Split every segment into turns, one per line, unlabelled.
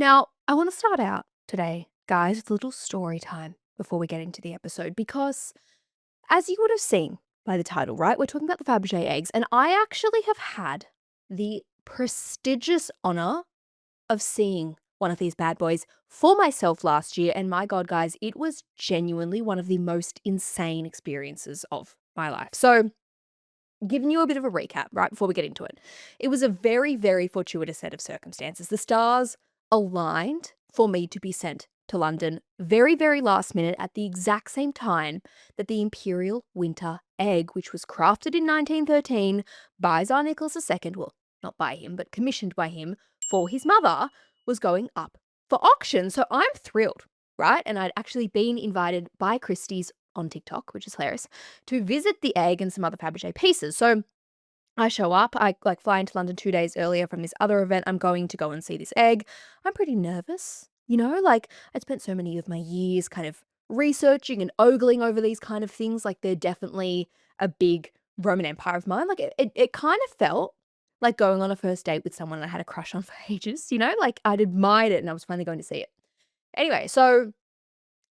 Now, I want to start out today, guys, with a little story time before we get into the episode because, as you would have seen by the title, right, we're talking about the Fabergé eggs, and I actually have had the prestigious honor of seeing one of these bad boys for myself last year. And my God, guys, it was genuinely one of the most insane experiences of my life. So, giving you a bit of a recap right before we get into it. It was a very, very fortuitous set of circumstances. The stars aligned for me to be sent to London very, very last minute at the exact same time that the Imperial Winter Egg, which was crafted in 1913 by Tsar Nicholas II, well, not by him, but commissioned by him for his mother, was going up for auction. So I'm thrilled, right? And I'd actually been invited by Christie's on TikTok, which is hilarious, to visit the egg and some other Fabergé pieces. So I show up, I fly into London 2 days earlier from this other event. I'm going to go and see this egg. I'm pretty nervous, I spent so many of my years kind of researching and ogling over these kind of things. Like they're definitely a big Roman Empire of mine. Like it kind of felt like going on a first date with someone I had a crush on for ages, like I'd admired it and I was finally going to see it. Anyway, so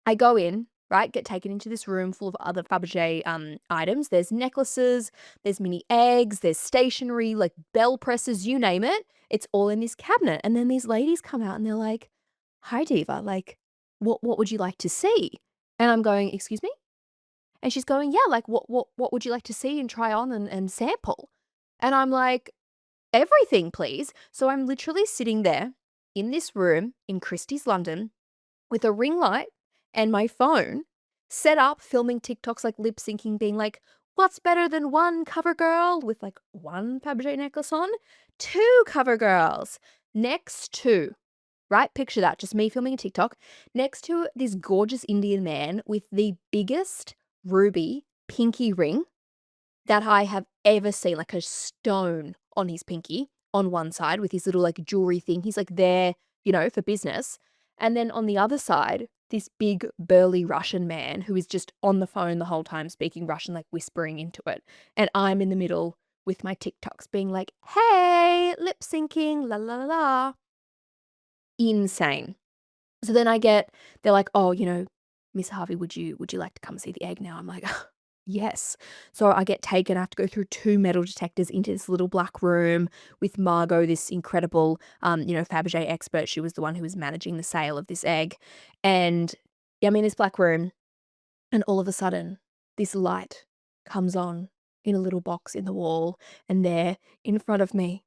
I go in, right, get taken into this room full of other Fabergé items. There's necklaces, there's mini eggs, there's stationery, like bell presses, you name it. It's all in this cabinet. And then these ladies come out and they're like, "Hi, Diva, like, what would you like to see?" And I'm going, "Excuse me?" And she's going, "Yeah, like, what would you like to see and try on and sample?" And I'm like, "Everything, please." So I'm literally sitting there in this room in Christie's, London, with a ring light and my phone set up filming TikToks, like lip syncing, being like, "What's better than one cover girl with like one Fabergé necklace on? Two cover girls next to," right? Picture that, just me filming a TikTok next to this gorgeous Indian man with the biggest ruby pinky ring that I have ever seen, like a stone on his pinky on one side with his little like jewelry thing. He's like there, for business. And then on the other side, this big burly Russian man who is just on the phone the whole time speaking Russian, like whispering into it. And I'm in the middle with my TikToks being like, "Hey, lip syncing, la la la la." Insane. So then they're like, "Oh, Miss Harvey, would you like to come see the egg now?" I'm like, "Yes." So I get taken, I have to go through 2 metal detectors into this little black room with Margot, this incredible, Fabergé expert. She was the one who was managing the sale of this egg. And yeah, I'm in this black room, and all of a sudden, this light comes on in a little box in the wall, and there in front of me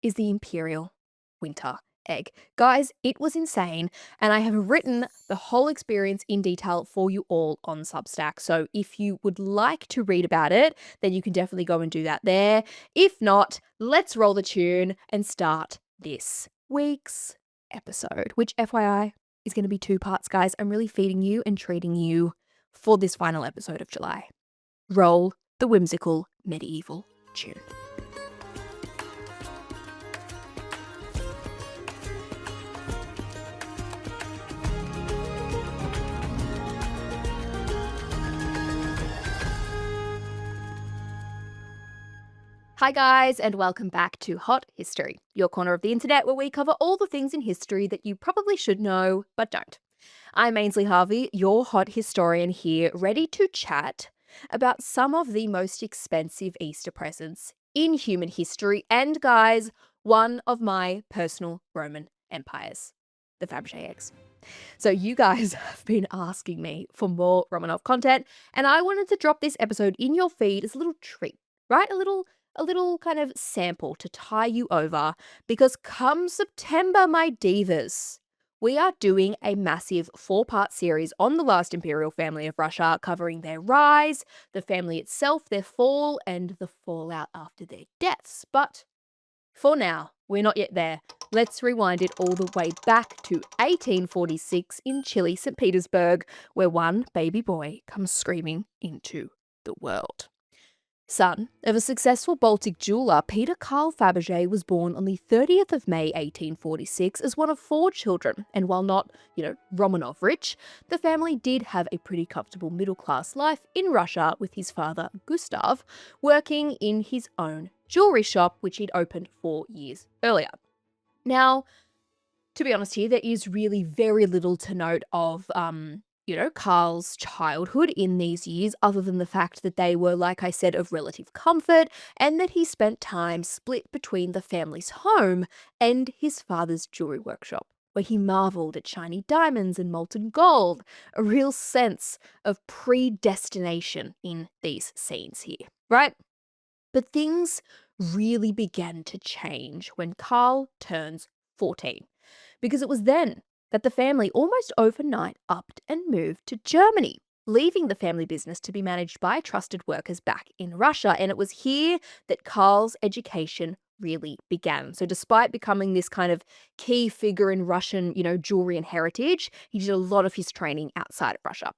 is the Imperial Winter Egg. Guys, it was insane, and I have written the whole experience in detail for you all on Substack. So if you would like to read about it, then you can definitely go and do that there. If not, let's roll the tune and start this week's episode, which FYI is going to be 2 parts, guys. I'm really feeding you and treating you for this final episode of July. Roll the whimsical medieval tune. Hi guys, and welcome back to Hot History, your corner of the internet where we cover all the things in history that you probably should know, but don't. I'm Ainslie Harvey, your hot historian here, ready to chat about some of the most expensive Easter presents in human history, and guys, one of my personal Roman empires, the Fabergé eggs. So you guys have been asking me for more Romanov content, and I wanted to drop this episode in your feed as a little treat, right? A little kind of sample to tie you over, because come September, my divas, we are doing a massive 4-part series on the last imperial family of Russia, covering their rise, the family itself, their fall, and the fallout after their deaths. But for now, we're not yet there. Let's rewind it all the way back to 1846 in chilly St Petersburg, where one baby boy comes screaming into the world. Son of a successful Baltic jeweller, Peter Carl Fabergé was born on the 30th of May 1846 as one of 4 children, and while not, Romanov rich, the family did have a pretty comfortable middle-class life in Russia, with his father, Gustav, working in his own jewellery shop, which he'd opened 4 years earlier. Now, To be honest here, there is really very little to note of, Carl's childhood in these years, other than the fact that they were, like I said, of relative comfort, and that he spent time split between the family's home and his father's jewelry workshop, where he marveled at shiny diamonds and molten gold, a real sense of predestination in these scenes here, right? But things really began to change when Carl turns 14, because it was then that the family almost overnight upped and moved to Germany, leaving the family business to be managed by trusted workers back in Russia. And it was here that Carl's education really began. So despite becoming this kind of key figure in Russian, jewelry and heritage, he did a lot of his training outside of Russia,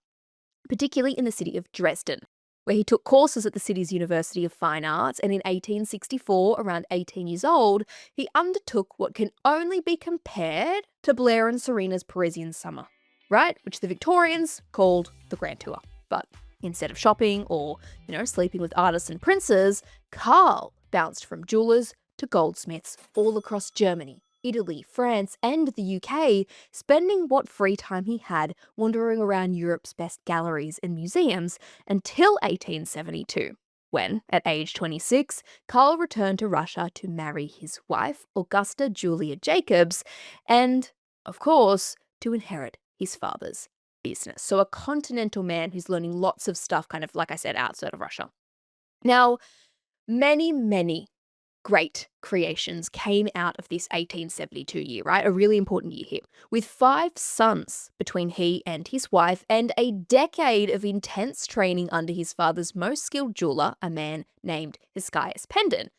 particularly in the city of Dresden, where he took courses at the city's University of Fine Arts, and in 1864, around 18 years old, he undertook what can only be compared to Blair and Tsarina's Parisian summer, right? Which the Victorians called the Grand Tour. But instead of shopping or, sleeping with artists and princes, Carl bounced from jewelers to goldsmiths all across Germany, Italy, France, and the UK, spending what free time he had wandering around Europe's best galleries and museums until 1872, when, at age 26, Carl returned to Russia to marry his wife, Augusta Julia Jacobs, and, of course, to inherit his father's business. So a continental man who's learning lots of stuff, kind of, like I said, outside of Russia. Now, many great creations came out of this 1872 year, right? A really important year here, with 5 sons between he and his wife, and a decade of intense training under his father's most skilled jeweler, a man named Hiscius Pendon.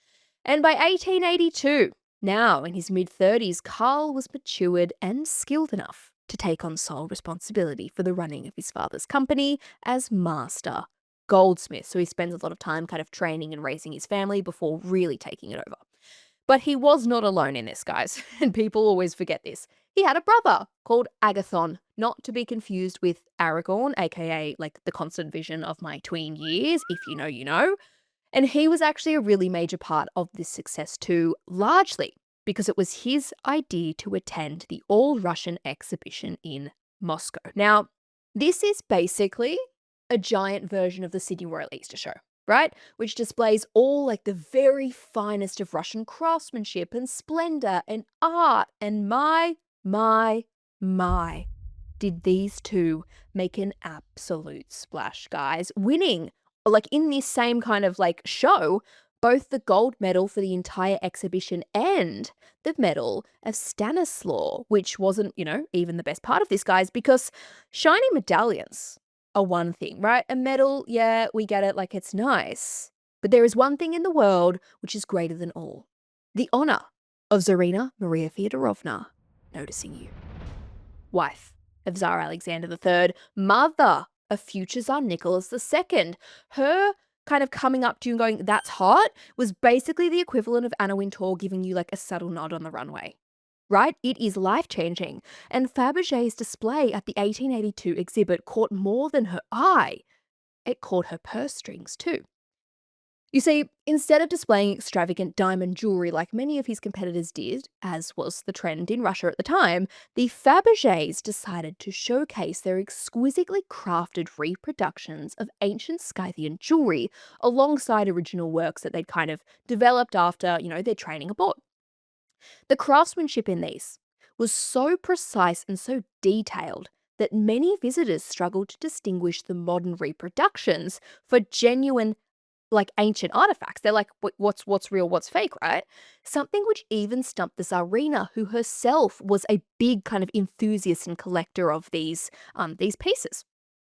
And by 1882, now in his mid-30s, Carl was matured and skilled enough to take on sole responsibility for the running of his father's company as master goldsmith. So he spends a lot of time kind of training and raising his family before really taking it over. But he was not alone in this, guys, and people always forget this. He had a brother called Agathon, not to be confused with Aragorn, aka like the constant vision of my tween years, if you know, you know. And he was actually a really major part of this success too, largely because it was his idea to attend the All-Russian exhibition in Moscow. Now, this is basically a giant version of the Sydney Royal Easter Show, right? Which displays all like the very finest of Russian craftsmanship and splendor and art. And my, did these two make an absolute splash, guys, winning, like in this same kind of like show, both the gold medal for the entire exhibition and the Medal of Stanislaw, which wasn't, even the best part of this, guys, because shiny medallions are one thing, right? A medal, yeah, we get it, like it's nice. But there is one thing in the world which is greater than all. The honor of Tsarina Maria Feodorovna noticing you. Wife of Tsar Alexander III, mother of future Tsar Nicholas II. Her kind of coming up to you and going, that's hot, was basically the equivalent of Anna Wintour giving you like a subtle nod on the runway. Right? It is life-changing. And Fabergé's display at the 1882 exhibit caught more than her eye. It caught her purse strings too. You see, instead of displaying extravagant diamond jewelry like many of his competitors did, as was the trend in Russia at the time, the Fabergés decided to showcase their exquisitely crafted reproductions of ancient Scythian jewelry alongside original works that they'd kind of developed after, their training aboard. The craftsmanship in these was so precise and so detailed that many visitors struggled to distinguish the modern reproductions for genuine, like ancient artifacts. They're like, what's real, what's fake, right? Something which even stumped the Tsarina, who herself was a big kind of enthusiast and collector of these pieces.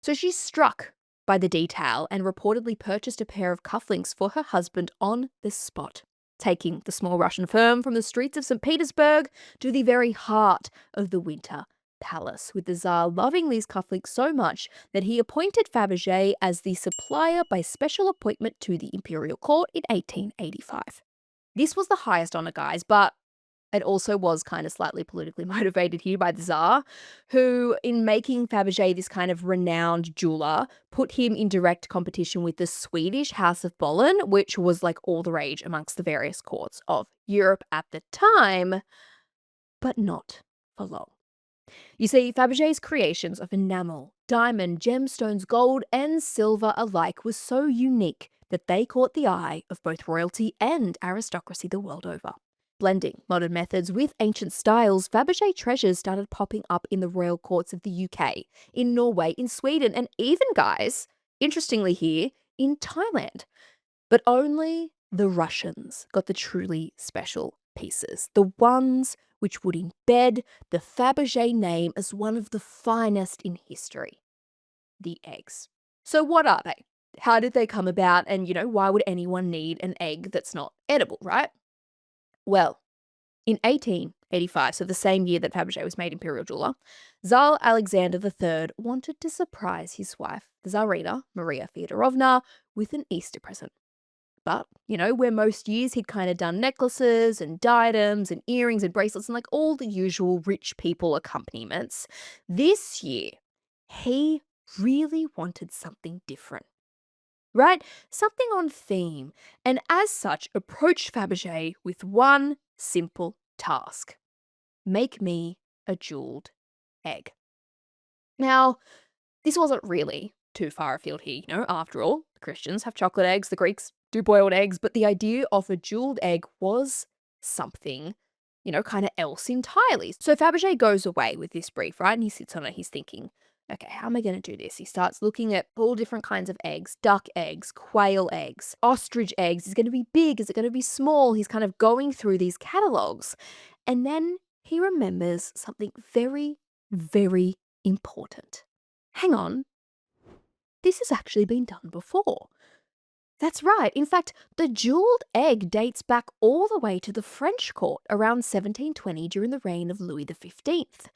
So she's struck by the detail and reportedly purchased a pair of cufflinks for her husband on the spot, taking the small Russian firm from the streets of St Petersburg to the very heart of the Winter Palace, with the Tsar loving these cufflinks so much that he appointed Fabergé as the supplier by special appointment to the Imperial Court in 1885. This was the highest honour, guys, but it also was kind of slightly politically motivated here by the Tsar, who, in making Fabergé this kind of renowned jeweller, put him in direct competition with the Swedish House of Bolin, which was like all the rage amongst the various courts of Europe at the time, but not for long. You see, Fabergé's creations of enamel, diamond, gemstones, gold, and silver alike were so unique that they caught the eye of both royalty and aristocracy the world over. Blending modern methods with ancient styles, Fabergé treasures started popping up in the royal courts of the UK, in Norway, in Sweden, and even, guys, interestingly here, in Thailand. But only the Russians got the truly special pieces, the ones which would embed the Fabergé name as one of the finest in history, the eggs. So what are they? How did they come about? And, why would anyone need an egg that's not edible, right? Well, in 1885, so the same year that Fabergé was made Imperial Jeweller, Tsar Alexander III wanted to surprise his wife, the Tsarina, Maria Feodorovna, with an Easter present. But, where most years he'd kind of done necklaces and diadems and earrings and bracelets and like all the usual rich people accompaniments, this year he really wanted something different. Right? Something on theme, and as such approached Fabergé with one simple task. Make me a jeweled egg. Now, this wasn't really too far afield here, after all, the Christians have chocolate eggs, the Greeks do boiled eggs, but the idea of a jeweled egg was something, kind of else entirely. So Fabergé goes away with this brief, right? And he sits on it, he's thinking, okay, how am I going to do this? He starts looking at all different kinds of eggs, duck eggs, quail eggs, ostrich eggs. Is it going to be big? Is it going to be small? He's kind of going through these catalogs. And then he remembers something very, very important. Hang on. This has actually been done before. That's right. In fact, the jeweled egg dates back all the way to the French court around 1720 during the reign of Louis XV.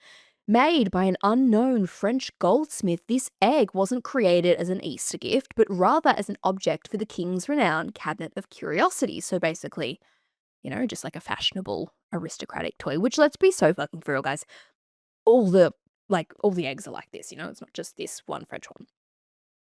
Made by an unknown French goldsmith, this egg wasn't created as an Easter gift, but rather as an object for the king's renowned cabinet of curiosities. So basically, just like a fashionable aristocratic toy, which, let's be so fucking for real, guys, all the eggs are like this, it's not just this one French one.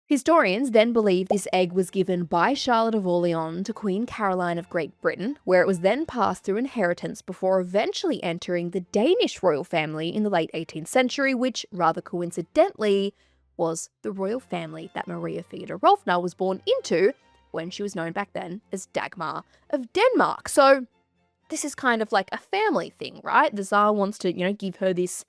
Historians then believe this egg was given by Charlotte of Orleans to Queen Caroline of Great Britain, where it was then passed through inheritance before eventually entering the Danish royal family in the late 18th century, which, rather coincidentally, was the royal family that Maria Feodorovna was born into when she was known back then as Dagmar of Denmark. So this is kind of like a family thing, right? The Tsar wants to, give her this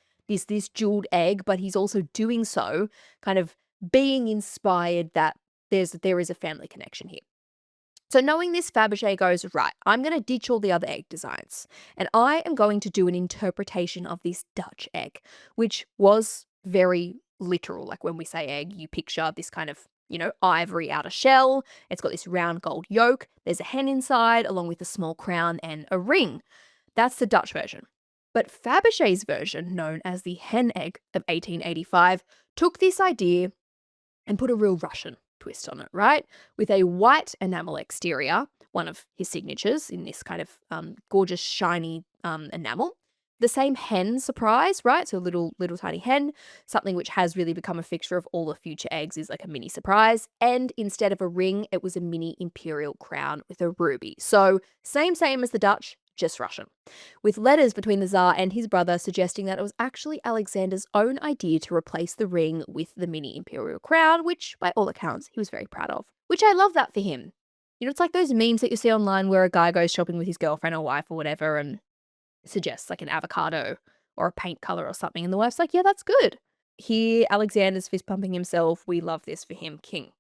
jeweled egg, but he's also doing so kind of being inspired that there is a family connection here. So knowing this, Fabergé goes, right, I'm going to ditch all the other egg designs, and I am going to do an interpretation of this Dutch egg, which was very literal. Like when we say egg, you picture this kind of, ivory outer shell. It's got this round gold yolk. There's a hen inside, along with a small crown and a ring. That's the Dutch version. But Fabergé's version, known as the hen egg of 1885, took this idea and put a real Russian twist on it, right? With a white enamel exterior, one of his signatures in this kind of gorgeous, shiny enamel. The same hen surprise, right? So a little tiny hen, something which has really become a fixture of all the future eggs is like a mini surprise. And instead of a ring, it was a mini imperial crown with a ruby. So same as the Dutch, just Russian, with letters between the Tsar and his brother suggesting that it was actually Alexander's own idea to replace the ring with the mini imperial crown, which, by all accounts, he was very proud of. Which I love that for him. It's like those memes that you see online where a guy goes shopping with his girlfriend or wife or whatever and suggests like an avocado or a paint color or something, and the wife's like, yeah, that's good. Here, Alexander's fist pumping himself. We love this for him, king.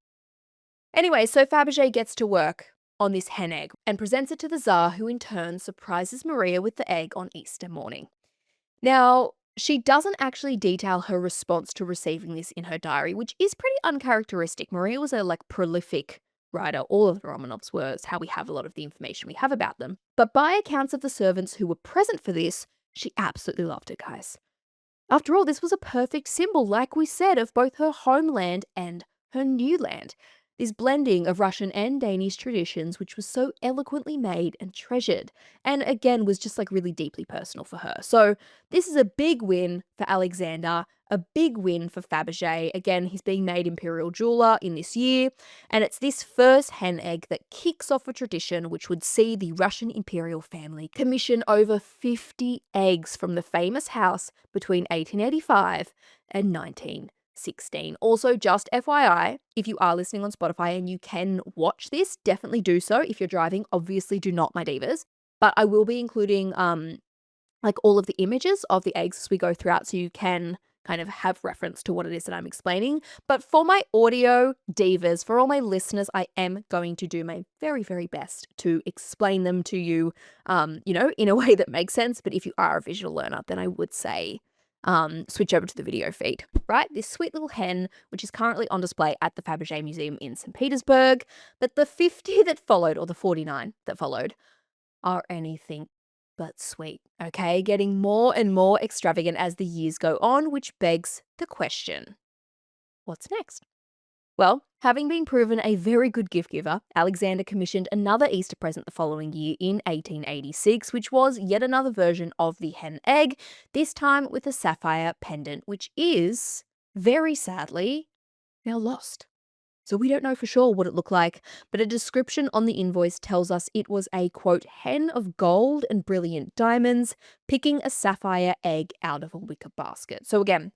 Anyway, so Fabergé gets to work on this hen egg and presents it to the Tsar, who in turn surprises Maria with the egg on Easter morning. Now, she doesn't actually detail her response to receiving this in her diary, which is pretty uncharacteristic. Maria was a prolific writer. All of the Romanovs were. It's how we have a lot of the information we have about them. But by accounts of the servants who were present for this, she absolutely loved it, guys. After all, this was a perfect symbol, like we said, of both her homeland and her new land. this blending of Russian and Danish traditions, which was so eloquently made and treasured, and again was just like really deeply personal for her. So this is a big win for Alexander, a big win for Fabergé. Again, he's being made Imperial Jeweller in this year, and it's this first hen egg that kicks off a tradition which would see the Russian imperial family commission over 50 eggs from the famous house between 1885 and 1916. Also, just FYI, if you are listening on Spotify and you can watch this, definitely do so. If you're driving, obviously do not, my divas. But I will be including like all of the images of the eggs as we go throughout, so you can kind of have reference to what it is that I'm explaining. But for my audio divas, for all my listeners, I am going to do my very, very best to explain them to you, in a way that makes sense. But if you are a visual learner, then I would say switch over to the video feed, right? This sweet little hen, which is currently on display at the Fabergé Museum in St Petersburg. But the 50 that followed, or the 49 that followed, are anything but sweet, okay? Getting more and more extravagant as the years go on, which begs the question, what's next? Well, having been proven a very good gift giver, Alexander commissioned another Easter present the following year in 1886, which was yet another version of the hen egg, this time with a sapphire pendant, which is, very sadly, now lost. So we don't know for sure what it looked like, but a description on the invoice tells us it was a, quote, hen of gold and brilliant diamonds picking a sapphire egg out of a wicker basket. So again,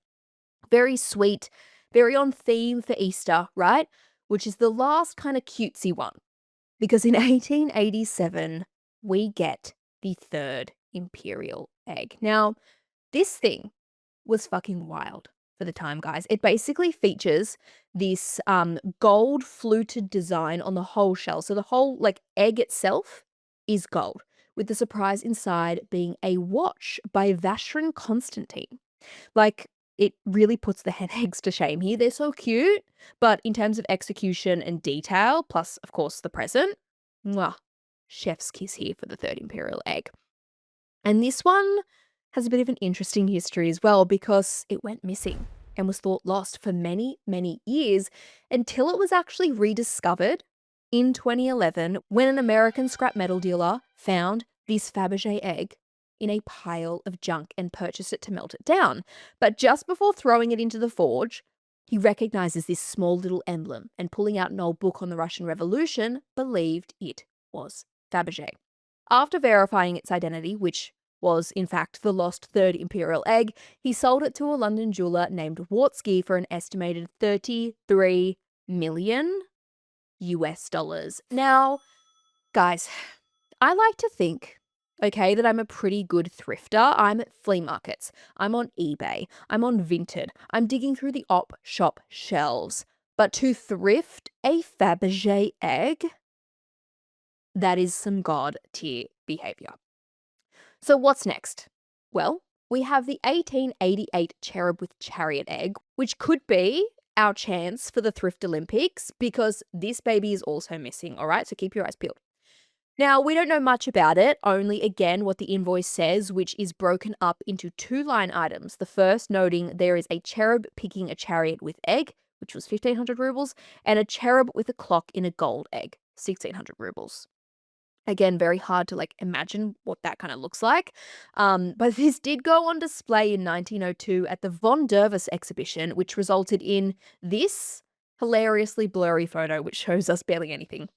very sweet, very on theme for Easter, right? Which is the last kind of cutesy one. Because in 1887, we get the third Imperial Egg. Now, this thing was fucking wild for the time, guys. It basically features this gold fluted design on the whole shell. So the whole like egg itself is gold, with the surprise inside being a watch by Vacheron Constantin. Like, it really puts the hen eggs to shame here. They're so cute, but in terms of execution and detail, plus of course the present, mwah, chef's kiss here for the third Imperial Egg. And this one has a bit of an interesting history as well, because it went missing and was thought lost for many, many years until it was actually rediscovered in 2011 when an American scrap metal dealer found this Fabergé egg in a pile of junk and purchased it to melt it down. But just before throwing it into the forge, he recognizes this small little emblem and, pulling out an old book on the Russian Revolution, believed it was Fabergé. After verifying its identity, which was in fact the lost third Imperial Egg, he sold it to a London jeweller named Wartsky for an estimated 33 million US dollars. Now, guys, I like to think, okay, that I'm a pretty good thrifter. I'm at flea markets, I'm on eBay, I'm on Vinted, I'm digging through the op shop shelves. But to thrift a Fabergé egg, that is some god tier behavior. So what's next? Well, we have the 1888 cherub with chariot egg, which could be our chance for the Thrift Olympics, because this baby is also missing, all right? So keep your eyes peeled. Now, we don't know much about it, only again what the invoice says, which is broken up into two line items. The first noting there is a cherub picking a chariot with egg, which was 1,500 rubles, and a cherub with a clock in a gold egg, 1,600 rubles. Again, very hard to like imagine what that kind of looks like. But this did go on display in 1902 at the Von Dervis exhibition, which resulted in this hilariously blurry photo, which shows us barely anything.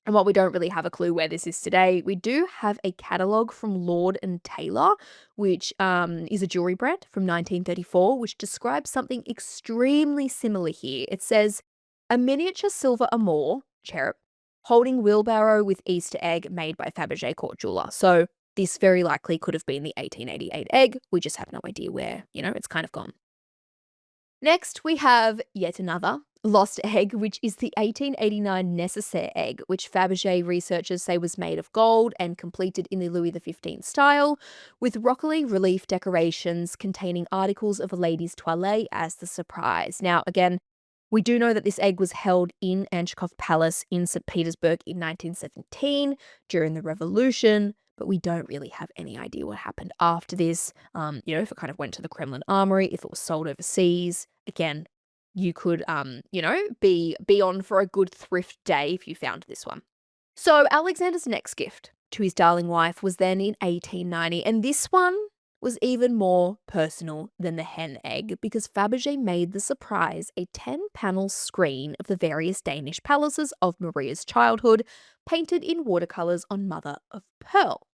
And while we don't really have a clue where this is today, we do have a catalogue from Lord and Taylor, which is a jewelry brand from 1934, which describes something extremely similar here. It says, a miniature silver amour, cherub, holding wheelbarrow with Easter egg made by Fabergé Court Jeweller. So this very likely could have been the 1888 egg. We just have no idea where, it's kind of gone. Next, we have yet another lost egg, which is the 1889 Necessaire egg, which Fabergé researchers say was made of gold and completed in the Louis XV style, with rockily relief decorations containing articles of a lady's toilette as the surprise. Now, again, we do know that this egg was held in Anchikov Palace in St Petersburg in 1917 during the Revolution, but we don't really have any idea what happened after this. If it kind of went to the Kremlin Armory, if it was sold overseas. Again, you could, be on for a good thrift day if you found this one. So Alexander's next gift to his darling wife was then in 1890, and this one was even more personal than the hen egg because Fabergé made the surprise a 10-panel screen of the various Danish palaces of Maria's childhood, painted in watercolors on mother of pearl.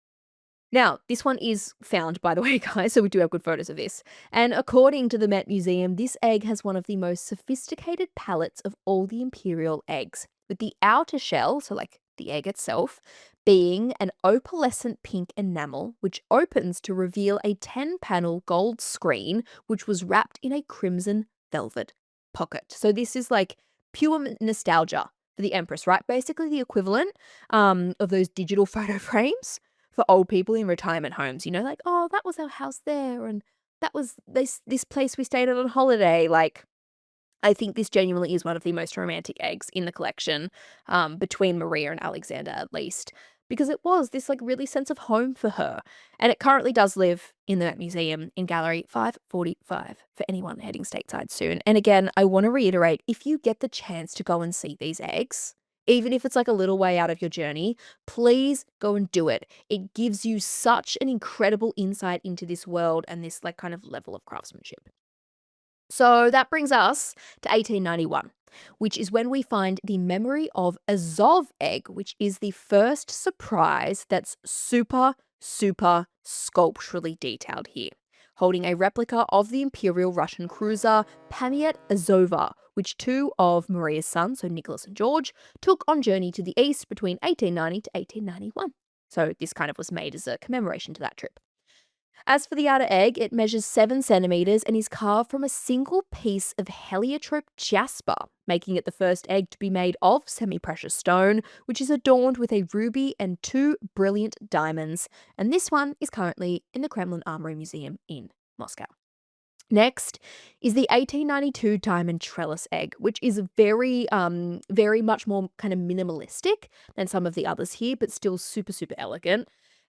Now, this one is found, by the way, guys, so we do have good photos of this. And according to the Met Museum, this egg has one of the most sophisticated palettes of all the imperial eggs, with the outer shell, so like the egg itself, being an opalescent pink enamel, which opens to reveal a 10-panel gold screen, which was wrapped in a crimson velvet pocket. So this is like pure nostalgia for the Empress, right? Basically the equivalent of those digital photo frames for old people in retirement homes, like, oh, that was our house there, and that was this place we stayed at on holiday. Like, I think this genuinely is one of the most romantic eggs in the collection, between Maria and Alexander at least, because it was this like really sense of home for her. And it currently does live in the museum in Gallery 545 for anyone heading stateside soon. And again, I want to reiterate, if you get the chance to go and see these eggs, even if it's like a little way out of your journey, please go and do it. It gives you such an incredible insight into this world and this like kind of level of craftsmanship. So that brings us to 1891, which is when we find the memory of Azov egg, which is the first surprise that's super, super sculpturally detailed here, holding a replica of the Imperial Russian cruiser Pamiat Azova, which two of Maria's sons, so Nicholas and George, took on journey to the east between 1890 to 1891. So this kind of was made as a commemoration to that trip. As for the outer egg, it measures 7 centimeters and is carved from a single piece of heliotrope jasper, making it the first egg to be made of semi-precious stone, which is adorned with a ruby and 2 brilliant diamonds. And this one is currently in the Kremlin Armory Museum in Moscow. Next is the 1892 diamond trellis egg, which is very much more kind of minimalistic than some of the others here, but still super, super elegant.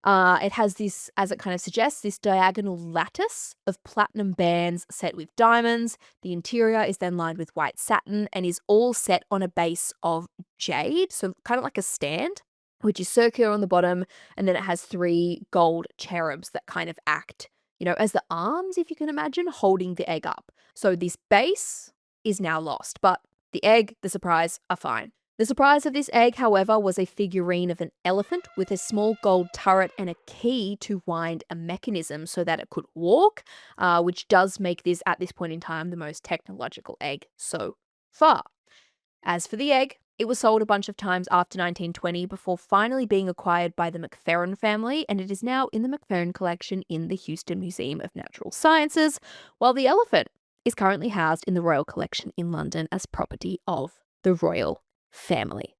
It has this, as it kind of suggests, this diagonal lattice of platinum bands set with diamonds. The interior is then lined with white satin and is all set on a base of jade, so kind of like a stand, which is circular on the bottom, and then it has 3 gold cherubs that kind of act, as the arms, if you can imagine, holding the egg up. So this base is now lost, but the egg, the surprise, are fine. The surprise of this egg, however, was a figurine of an elephant with a small gold turret and a key to wind a mechanism so that it could walk, which does make this, at this point in time, the most technological egg so far. As for the egg, it was sold a bunch of times after 1920 before finally being acquired by the McFerrin family, and it is now in the McFerrin collection in the Houston Museum of Natural Sciences, while the elephant is currently housed in the Royal Collection in London as property of the royal family.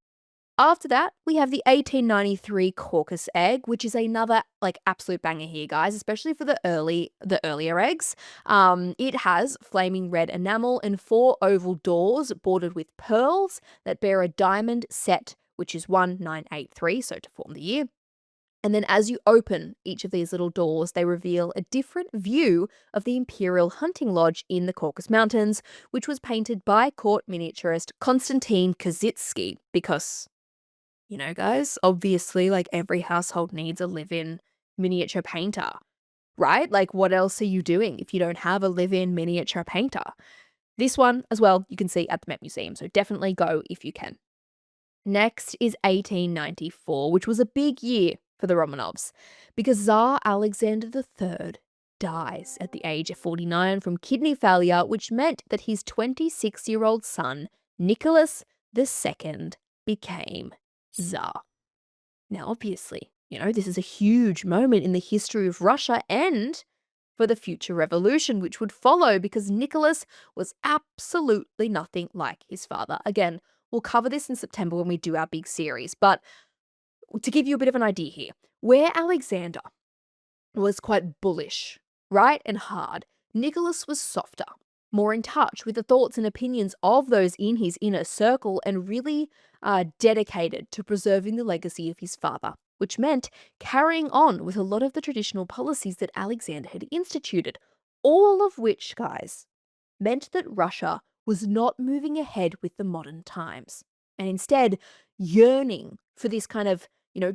After that, we have the 1893 Caucus egg, which is another like absolute banger here, guys, especially for the earlier eggs. It has flaming red enamel and 4 oval doors bordered with pearls that bear a diamond set, which is 1983, so to form the year. And then as you open each of these little doors, they reveal a different view of the Imperial Hunting Lodge in the Caucasus Mountains, which was painted by court miniaturist Konstantin Kazitsky, because, guys, obviously, like every household needs a live-in miniature painter, right? Like, what else are you doing if you don't have a live-in miniature painter? This one, as well, you can see at the Met Museum, so definitely go if you can. Next is 1894, which was a big year for the Romanovs, because Tsar Alexander III dies at the age of 49 from kidney failure, which meant that his 26-year-old son, Nicholas II, became Tsar. Now, obviously, this is a huge moment in the history of Russia and for the future revolution, which would follow, because Nicholas was absolutely nothing like his father. Again, we'll cover this in September when we do our big series, but to give you a bit of an idea here, where Alexander was quite bullish, right, and hard, Nicholas was softer, more in touch with the thoughts and opinions of those in his inner circle, and really dedicated to preserving the legacy of his father, which meant carrying on with a lot of the traditional policies that Alexander had instituted, all of which, guys, meant that Russia was not moving ahead with the modern times, and instead yearning for this kind of,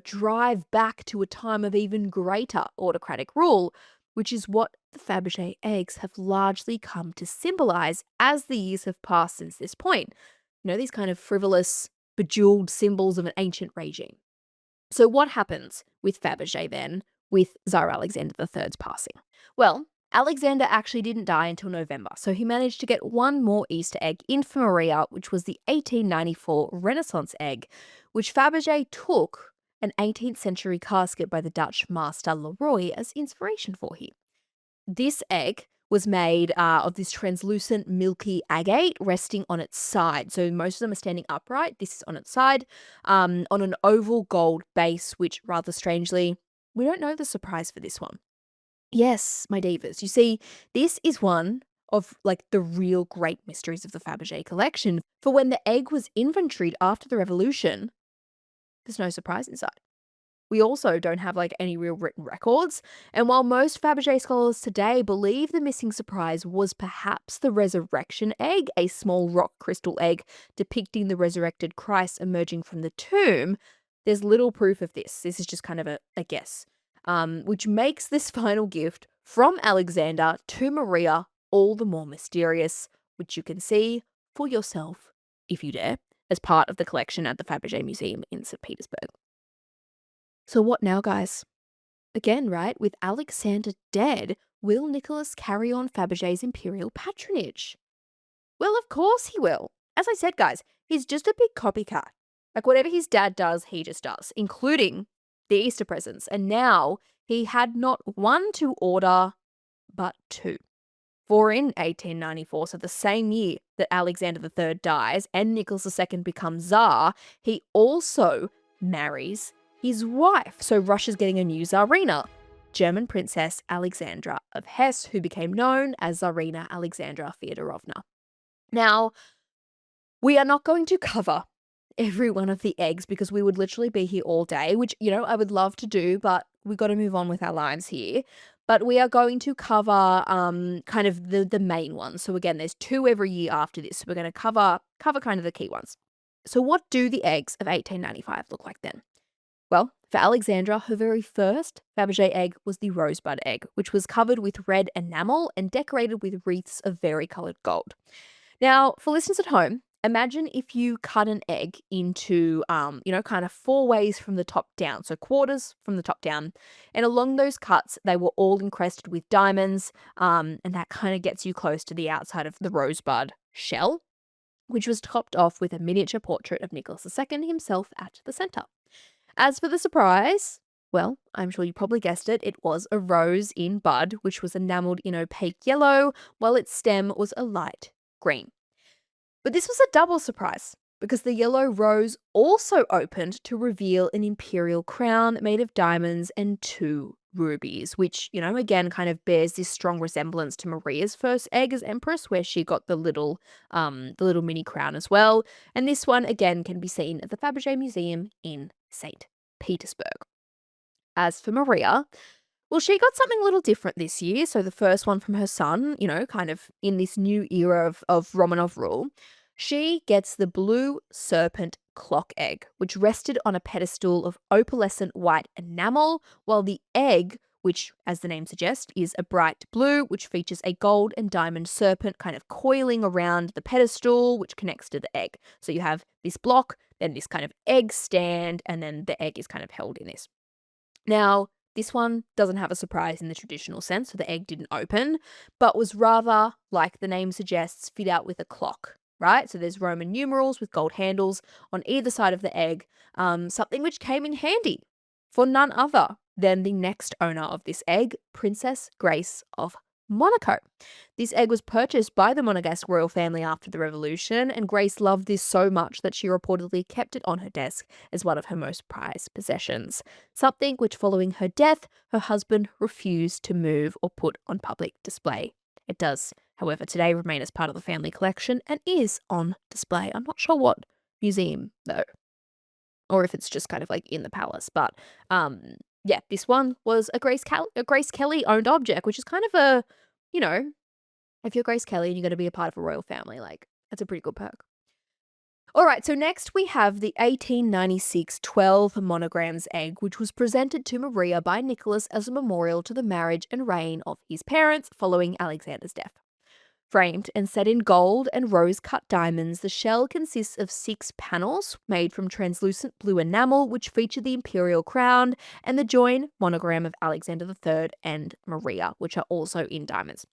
drive back to a time of even greater autocratic rule, which is what the Fabergé eggs have largely come to symbolize as the years have passed since this point. These kind of frivolous, bejeweled symbols of an ancient regime. So what happens with Fabergé then, with Tsar Alexander III's passing? Well, Alexander actually didn't die until November, so he managed to get one more Easter egg in for Maria, which was the 1894 Renaissance egg, which Fabergé took an 18th century casket by the Dutch master Leroy as inspiration for him. This egg was made of this translucent milky agate resting on its side. So most of them are standing upright. This is on its side, on an oval gold base, which rather strangely, we don't know the surprise for this one. Yes, my divas. You see, this is one of like the real great mysteries of the Fabergé collection. For when the egg was inventoried after the revolution, there's no surprise inside. We also don't have like any real written records, and while most Fabergé scholars today believe the missing surprise was perhaps the resurrection egg, a small rock crystal egg depicting the resurrected Christ emerging from the tomb, there's little proof of this. This is just kind of a guess, which makes this final gift from Alexander to Maria all the more mysterious, which you can see for yourself, if you dare, as part of the collection at the Fabergé Museum in St Petersburg. So what now, guys? Again, right, with Alexander dead, will Nicholas carry on Fabergé's imperial patronage? Well, of course he will. As I said, guys, he's just a big copycat. Like, whatever his dad does, he just does, including the Easter presents. And now he had not one to order, but two. For in 1894, so the same year that Alexander III dies and Nicholas II becomes Tsar, he also marries his wife. So Russia's getting a new Tsarina, German Princess Alexandra of Hesse, who became known as Tsarina Alexandra Feodorovna. Now, we are not going to cover every one of the eggs because we would literally be here all day, which, I would love to do, but we got to move on with our lives here. But we are going to cover kind of the main ones. So again, there's two every year after this. So we're going to cover kind of the key ones. So what do the eggs of 1895 look like then? Well, for Alexandra, her very first Fabergé egg was the rosebud egg, which was covered with red enamel and decorated with wreaths of varicolored gold. Now, for listeners at home, imagine if you cut an egg into, kind of four ways from the top down, so quarters from the top down. And along those cuts, they were all encrusted with diamonds, and that kind of gets you close to the outside of the rosebud shell, which was topped off with a miniature portrait of Nicholas II himself at the centre. As for the surprise, well, I'm sure you probably guessed it, it was a rose in bud, which was enamelled in opaque yellow, while its stem was a light green. But this was a double surprise, because the yellow rose also opened to reveal an imperial crown made of diamonds and two rubies, which, again, kind of bears this strong resemblance to Maria's first egg as empress, where she got the little mini crown as well. And this one, again, can be seen at the Fabergé Museum in St Petersburg. As for Maria, well, she got something a little different this year. So the first one from her son, kind of in this new era of Romanov rule, she gets the blue serpent clock egg, which rested on a pedestal of opalescent white enamel, while the egg, which, as the name suggests, is a bright blue, which features a gold and diamond serpent kind of coiling around the pedestal, which connects to the egg. So you have this block, then this kind of egg stand, and then the egg is kind of held in this. Now, this one doesn't have a surprise in the traditional sense, so the egg didn't open, but was rather, like the name suggests, fit out with a clock, right? So there's Roman numerals with gold handles on either side of the egg, something which came in handy for none other than the next owner of this egg, Princess Grace of Monaco. This egg was purchased by the Monegasque royal family after the revolution, and Grace loved this so much that she reportedly kept it on her desk as one of her most prized possessions, something which, following her death, her husband refused to move or put on public display. It does, however, today remain as part of the family collection and is on display. I'm not sure what museum, though, or if it's just kind of like in the palace, but yeah, this one was a Grace Kelly owned object, which is kind of a, if you're Grace Kelly and you're going to be a part of a royal family, like, That's a pretty good perk. All right, so next we have the 1896 12 monograms egg, which was presented to Maria by Nicholas as a memorial to the marriage and reign of his parents following Alexander's death. Framed and set in gold and rose-cut diamonds, the shell consists of 6 panels made from translucent blue enamel, which feature the imperial crown and the joint monogram of Alexander III and Maria, which are also in diamonds.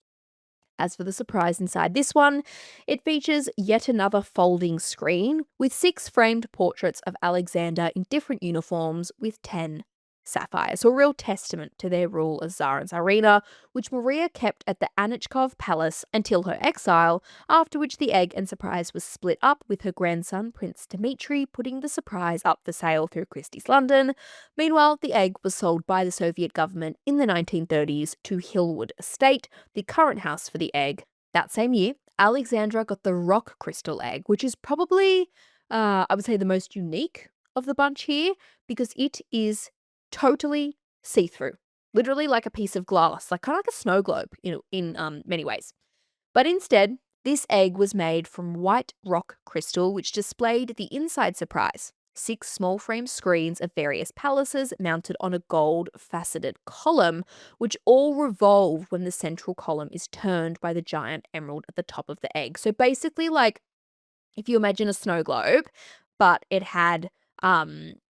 As for the surprise inside this one, it features yet another folding screen with 6 framed portraits of Alexander in different uniforms with 10 sapphires. So a real testament to their rule as Tsar and Tsarina, which Maria kept at the Anichkov Palace until her exile, after which the egg and surprise was split up with her grandson Prince Dmitri putting the surprise up for sale through Christie's London. Meanwhile, the egg was sold by the Soviet government in the 1930s to Hillwood Estate, the current house for the egg. That same year, Alexandra got the rock crystal egg, which is probably, I would say, the most unique of the bunch here because it is totally see-through, literally like a piece of glass, like kind of like a snow globe, in many ways. But instead, this egg was made from white rock crystal, which displayed the inside surprise. 6 small frame screens of various palaces mounted on a gold faceted column, which all revolve when the central column is turned by the giant emerald at the top of the egg. So basically, like, if you imagine a snow globe, but it had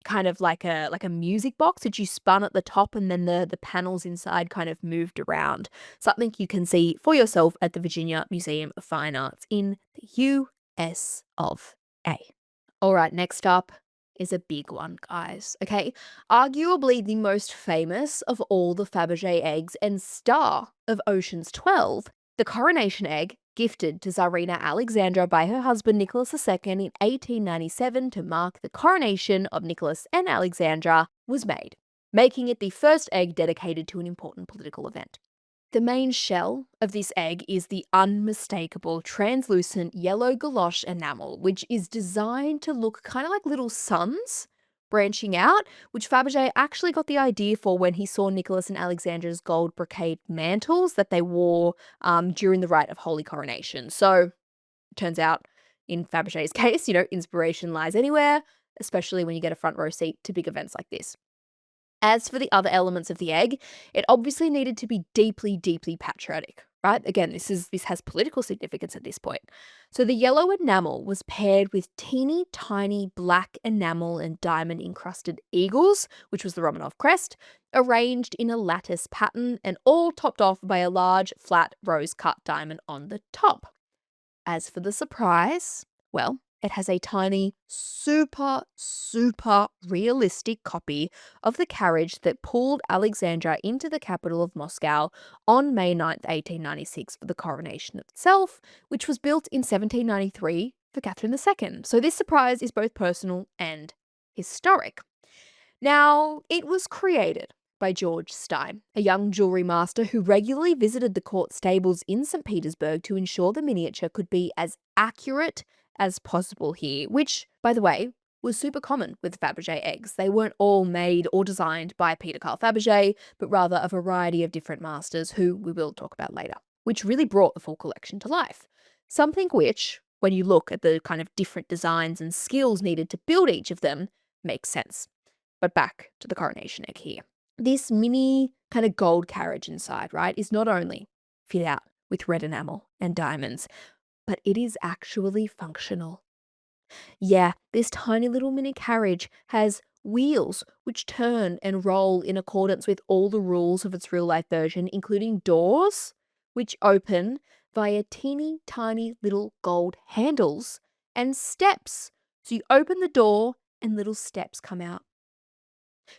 kind of like a music box that you spun at the top and then the panels inside kind of moved around. Something you can see for yourself at the Virginia Museum of Fine Arts in the US of A. All right, next up is a big one, guys. Okay, arguably the most famous of all the Fabergé eggs and star of Ocean's 12, the coronation egg gifted to Tsarina Alexandra by her husband Nicholas II in 1897 to mark the coronation of Nicholas and Alexandra, was made, making it the first egg dedicated to an important political event. The main shell of this egg is the unmistakable translucent yellow galoche enamel, which is designed to look kind of like little suns branching out, which Fabergé actually got the idea for when he saw Nicholas and Alexandra's gold brocade mantles that they wore during the rite of Holy Coronation. So, turns out, in Fabergé's case, inspiration lies anywhere, especially when you get a front row seat to big events like this. As for the other elements of the egg, it obviously needed to be deeply, deeply patriotic, right? Again, this has political significance at this point. So the yellow enamel was paired with teeny tiny black enamel and diamond encrusted eagles, which was the Romanov crest, arranged in a lattice pattern and all topped off by a large flat rose cut diamond on the top. As for the surprise, well, it has a tiny, super, super realistic copy of the carriage that pulled Alexandra into the capital of Moscow on May 9th, 1896 for the coronation itself, which was built in 1793 for Catherine II. So this surprise is both personal and historic. Now, it was created by George Stein, a young jewellery master who regularly visited the court stables in St Petersburg to ensure the miniature could be as accurate as possible here, which, by the way, was super common with Fabergé eggs. They weren't all made or designed by Peter Carl Fabergé, but rather a variety of different masters who we will talk about later, which really brought the full collection to life. Something which, when you look at the kind of different designs and skills needed to build each of them, makes sense. But back to the coronation egg here. This mini kind of gold carriage inside, right, is not only fit out with red enamel and diamonds, but it is actually functional. Yeah, this tiny little mini carriage has wheels which turn and roll in accordance with all the rules of its real life version, including doors which open via teeny tiny little gold handles and steps. So you open the door and little steps come out.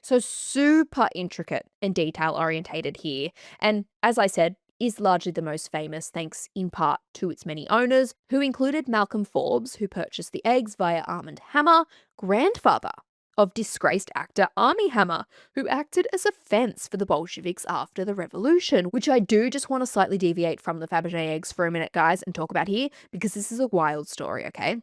So super intricate and detail orientated here. And as I said, is largely the most famous thanks in part to its many owners, who included Malcolm Forbes, who purchased the eggs via Armond Hammer, grandfather of disgraced actor Armie Hammer, who acted as a fence for the Bolsheviks after the revolution, which I do just want to slightly deviate from the Fabergé eggs for a minute, guys, and talk about here, because this is a wild story, okay?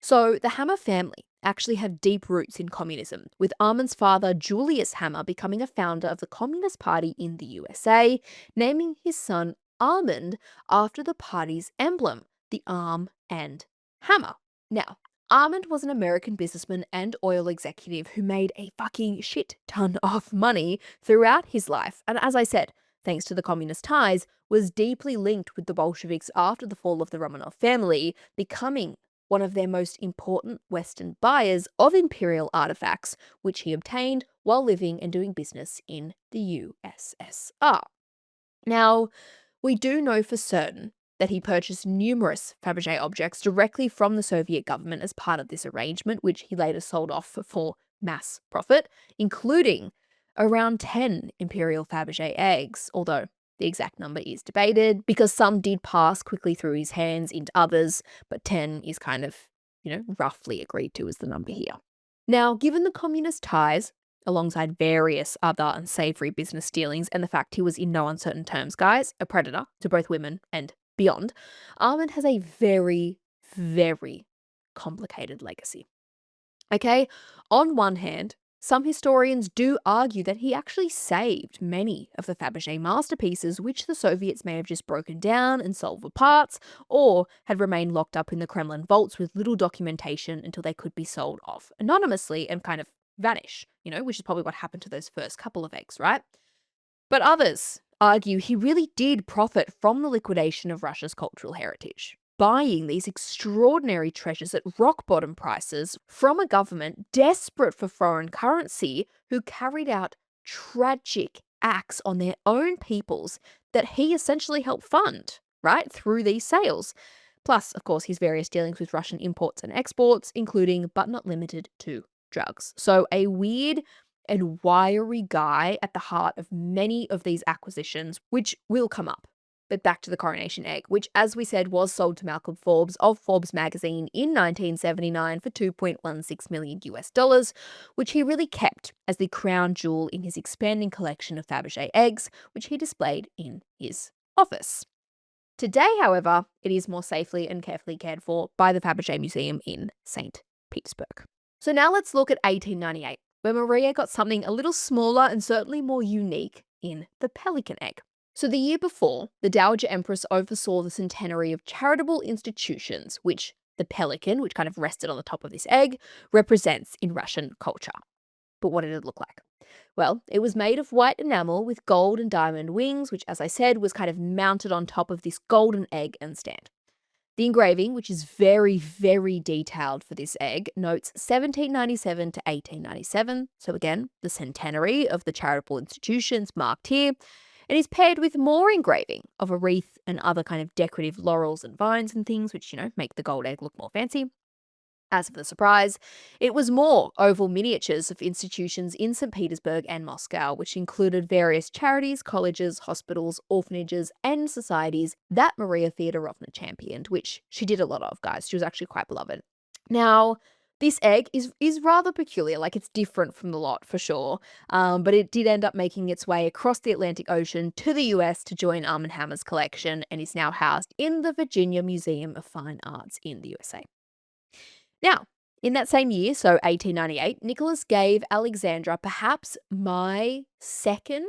So the Hammer family actually have deep roots in communism, with Armand's father, Julius Hammer, becoming a founder of the Communist Party in the USA, naming his son Armand after the party's emblem, the arm and Hammer. Now, Armond was an American businessman and oil executive who made a fucking shit ton of money throughout his life. And as I said, thanks to the communist ties, was deeply linked with the Bolsheviks after the fall of the Romanov family, becoming one of their most important Western buyers of imperial artifacts, which he obtained while living and doing business in the USSR. Now, we do know for certain that he purchased numerous Fabergé objects directly from the Soviet government as part of this arrangement, which he later sold off for mass profit, including around 10 Imperial Fabergé eggs, although the exact number is debated because some did pass quickly through his hands into others, but 10 is kind of, roughly agreed to as the number here. Now, given the communist ties, alongside various other unsavory business dealings and the fact he was in no uncertain terms, guys, a predator to both women and beyond, Armand has a very, very complicated legacy. Okay, on one hand, some historians do argue that he actually saved many of the Fabergé masterpieces, which the Soviets may have just broken down and sold for parts, or had remained locked up in the Kremlin vaults with little documentation until they could be sold off anonymously and kind of vanish, which is probably what happened to those first couple of eggs, right? But others argue he really did profit from the liquidation of Russia's cultural heritage, buying these extraordinary treasures at rock bottom prices from a government desperate for foreign currency who carried out tragic acts on their own peoples that he essentially helped fund, right, through these sales. Plus, of course, his various dealings with Russian imports and exports, including but not limited to drugs. So a weird and wiry guy at the heart of many of these acquisitions, which will come up. But back to the coronation egg, which, as we said, was sold to Malcolm Forbes of Forbes magazine in 1979 for 2.16 million US dollars, which he really kept as the crown jewel in his expanding collection of Fabergé eggs, which he displayed in his office. Today, however, it is more safely and carefully cared for by the Fabergé Museum in St Petersburg. So now let's look at 1898, where Maria got something a little smaller and certainly more unique in the pelican egg. So the year before, the Dowager Empress oversaw the centenary of charitable institutions, which the pelican, which kind of rested on the top of this egg, represents in Russian culture. But what did it look like? Well, it was made of white enamel with gold and diamond wings, which, as I said, was kind of mounted on top of this golden egg and stand. The engraving, which is very, very detailed for this egg, notes 1797 to 1897, so again, the centenary of the charitable institutions marked here, and is paired with more engraving of a wreath and other kind of decorative laurels and vines and things, which, make the gold egg look more fancy. As for the surprise, it was more oval miniatures of institutions in St. Petersburg and Moscow, which included various charities, colleges, hospitals, orphanages, and societies that Maria Feodorovna championed, which she did a lot of, guys. She was actually quite beloved. Now, this egg is rather peculiar, like it's different from the lot for sure, but it did end up making its way across the Atlantic Ocean to the US to join Armond Hammer's collection and is now housed in the Virginia Museum of Fine Arts in the USA. Now, in that same year, so 1898, Nicholas gave Alexandra perhaps my second,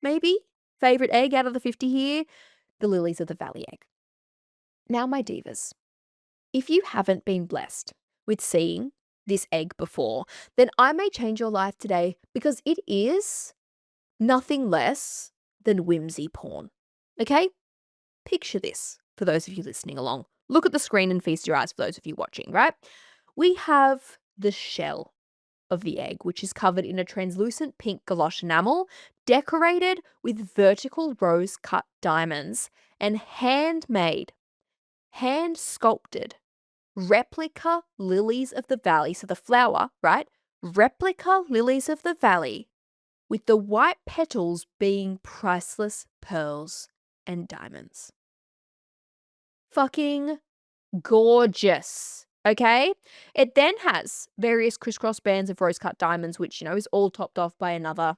maybe, favourite egg out of the 50 here, the Lilies of the Valley egg. Now, my divas, if you haven't been blessed with seeing this egg before, then I may change your life today because it is nothing less than whimsy porn. Okay? Picture this for those of you listening along. Look at the screen and feast your eyes for those of you watching, right? We have the shell of the egg, which is covered in a translucent pink galoche enamel, decorated with vertical rose-cut diamonds and handmade, hand-sculpted replica lilies of the valley. So the flower, right? Replica lilies of the valley, with the white petals being priceless pearls and diamonds. Fucking gorgeous. Okay? It then has various crisscross bands of rose-cut diamonds, which, is all topped off by another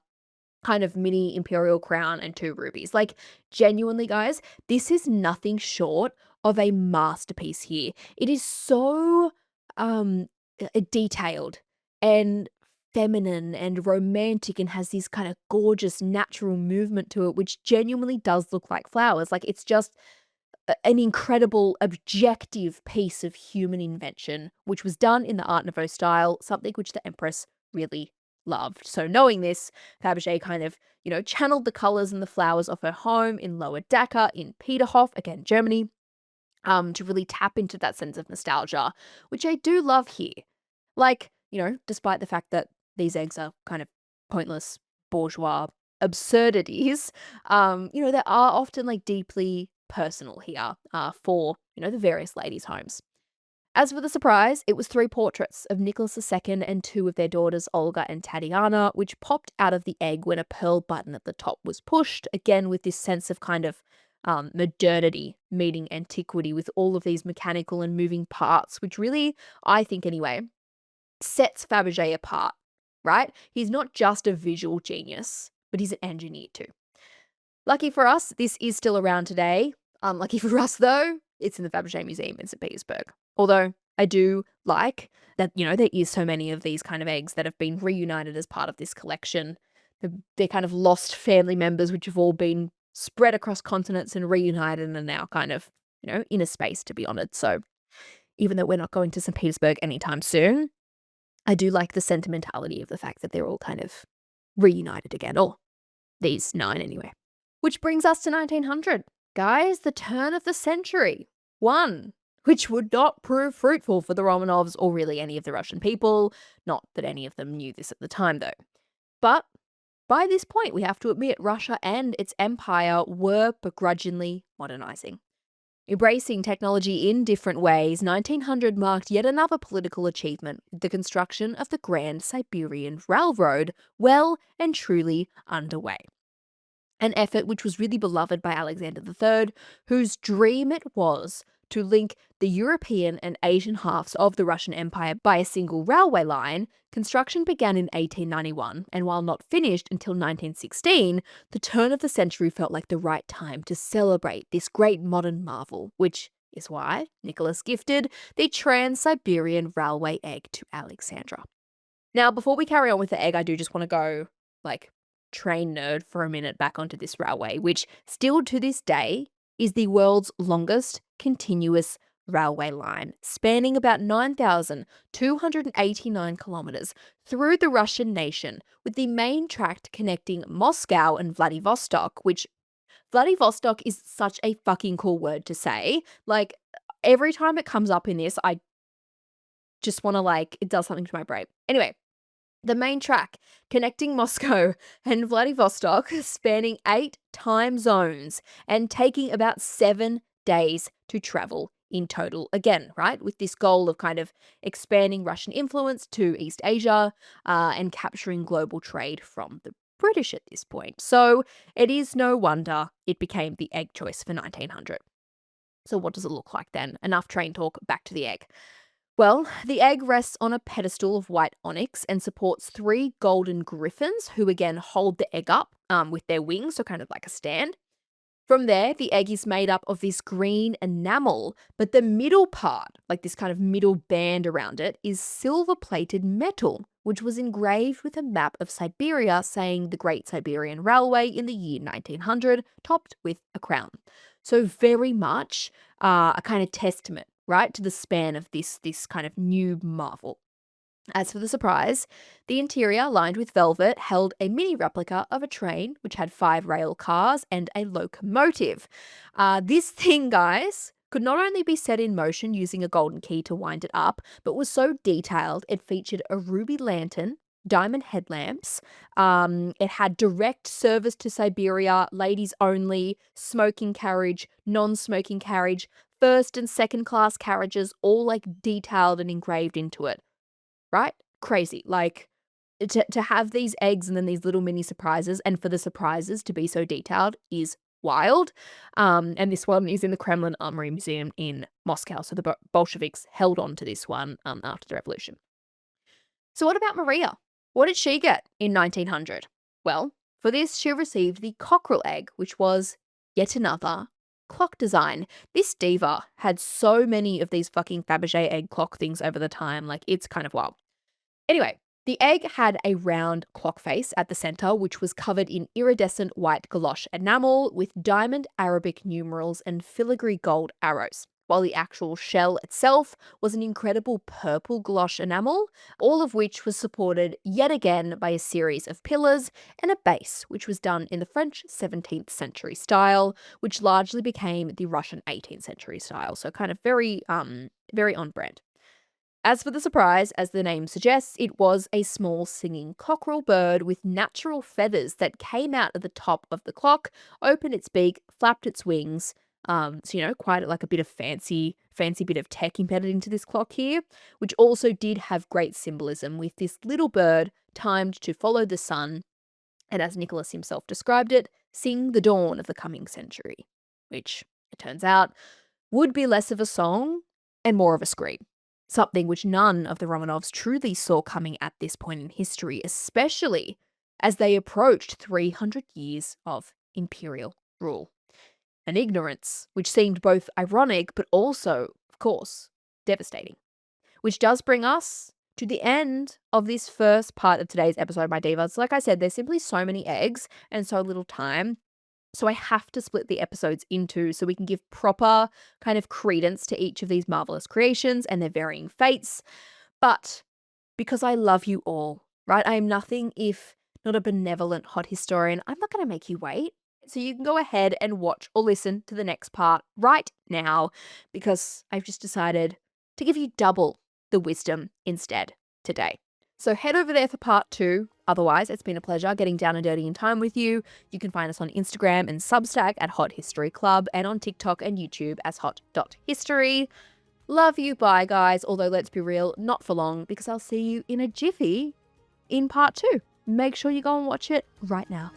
kind of mini imperial crown and 2 rubies. Like, genuinely, guys, this is nothing short of a masterpiece here. It is so detailed and feminine and romantic and has this kind of gorgeous natural movement to it, which genuinely does look like flowers. Like, it's just an incredible objective piece of human invention, which was done in the Art Nouveau style, something which the Empress really loved. So knowing this, Fabergé kind of, channeled the colours and the flowers of her home in Lower Dachau in Peterhof, again, Germany, to really tap into that sense of nostalgia, which I do love here. Like, despite the fact that these eggs are kind of pointless bourgeois absurdities, there are often like deeply personal here for, the various ladies' homes. As for the surprise, it was 3 portraits of Nicholas II and 2 of their daughters, Olga and Tatiana, which popped out of the egg when a pearl button at the top was pushed, again with this sense of kind of modernity meeting antiquity with all of these mechanical and moving parts, which really, I think anyway, sets Fabergé apart, right? He's not just a visual genius, but he's an engineer too. Lucky for us, this is still around today. Unlucky for us, though, it's in the Fabergé Museum in St Petersburg. Although I do like that, there is so many of these kind of eggs that have been reunited as part of this collection. They're kind of lost family members, which have all been spread across continents and reunited and are now kind of, in a space to be honoured. So even though we're not going to St Petersburg anytime soon, I do like the sentimentality of the fact that they're all kind of reunited again, or these 9 anyway. Which brings us to 1900. Guys, the turn of the century. One, which would not prove fruitful for the Romanovs or really any of the Russian people. Not that any of them knew this at the time, though. But by this point, we have to admit Russia and its empire were begrudgingly modernizing. Embracing technology in different ways, 1900 marked yet another political achievement, the construction of the Grand Siberian Railroad, well and truly underway. An effort which was really beloved by Alexander III, whose dream it was to link the European and Asian halves of the Russian Empire by a single railway line. Construction began in 1891, and while not finished until 1916, the turn of the century felt like the right time to celebrate this great modern marvel, which is why Nicholas gifted the Trans-Siberian Railway egg to Alexandra. Now, before we carry on with the egg, I do just want to go, train nerd for a minute back onto this railway, which still to this day is the world's longest continuous railway line, spanning about 9,289 kilometers through the Russian nation, with the main tract connecting Moscow and Vladivostok, which Vladivostok is such a fucking cool word to say. Like, every time it comes up in this, I just want to, it does something to my brain. Anyway, the main track connecting Moscow and Vladivostok, spanning 8 time zones and taking about 7 days to travel in total. Again, right, with this goal of kind of expanding Russian influence to East Asia and capturing global trade from the British at this point. So it is no wonder it became the egg choice for 1900. So what does it look like then? Enough train talk, back to the egg. Well, the egg rests on a pedestal of white onyx and supports 3 golden griffins who again hold the egg up with their wings, so kind of like a stand. From there, the egg is made up of this green enamel, but the middle part, like this kind of middle band around it, is silver-plated metal, which was engraved with a map of Siberia saying the Great Siberian Railway in the year 1900, topped with a crown. So very much a kind of testament, right, to the span of this kind of new marvel. As for the surprise, the interior, lined with velvet, held a mini replica of a train which had 5 rail cars and a locomotive. This thing, guys, could not only be set in motion using a golden key to wind it up, but was so detailed it featured a ruby lantern, diamond headlamps, it had direct service to Siberia, ladies only, smoking carriage, non-smoking carriage, first and second class carriages, all detailed and engraved into it. Right? Crazy. To have these eggs and then these little mini surprises, and for the surprises to be so detailed is wild. And this one is in the Kremlin Armory Museum in Moscow. So the Bolsheviks held on to this one after the revolution. So what about Maria? What did she get in 1900? Well, for this, she received the cockerel egg, which was yet another clock design. This diva had so many of these fucking Fabergé egg clock things over the time. It's kind of wild. Anyway, The egg had a round clock face at the center, which was covered in iridescent white galoche enamel with diamond Arabic numerals and filigree gold arrows, while the actual shell itself was an incredible purple galoche enamel, all of which was supported yet again by a series of pillars and a base, which was done in the French 17th century style, which largely became the Russian 18th century style. So kind of very on brand. As for the surprise, as the name suggests, it was a small singing cockerel bird with natural feathers that came out at the top of the clock, opened its beak, flapped its wings. So quite like a bit of fancy bit of tech embedded into this clock here, which also did have great symbolism with this little bird timed to follow the sun, and as Nicholas himself described it, sing the dawn of the coming century, which, it turns out, would be less of a song and more of a scream. Something which none of the Romanovs truly saw coming at this point in history, especially as they approached 300 years of imperial rule. An ignorance which seemed both ironic but also, of course, devastating. Which does bring us to the end of this first part of today's episode, my divas. Like I said, there's simply so many eggs and so little time. So I have to split the episodes into so we can give proper kind of credence to each of these marvelous creations and their varying fates. But because I love you all, right? I am nothing if not a benevolent hot historian. I'm not going to make you wait. So you can go ahead and watch or listen to the next part right now, because I've just decided to give you double the wisdom instead today. So head over there for part 2. Otherwise, it's been a pleasure getting down and dirty in time with you. You can find us on Instagram and Substack at Hot History Club, and on TikTok and YouTube as hot.history. Love you, bye guys. Although let's be real, not for long, because I'll see you in a jiffy in part 2. Make sure you go and watch it right now.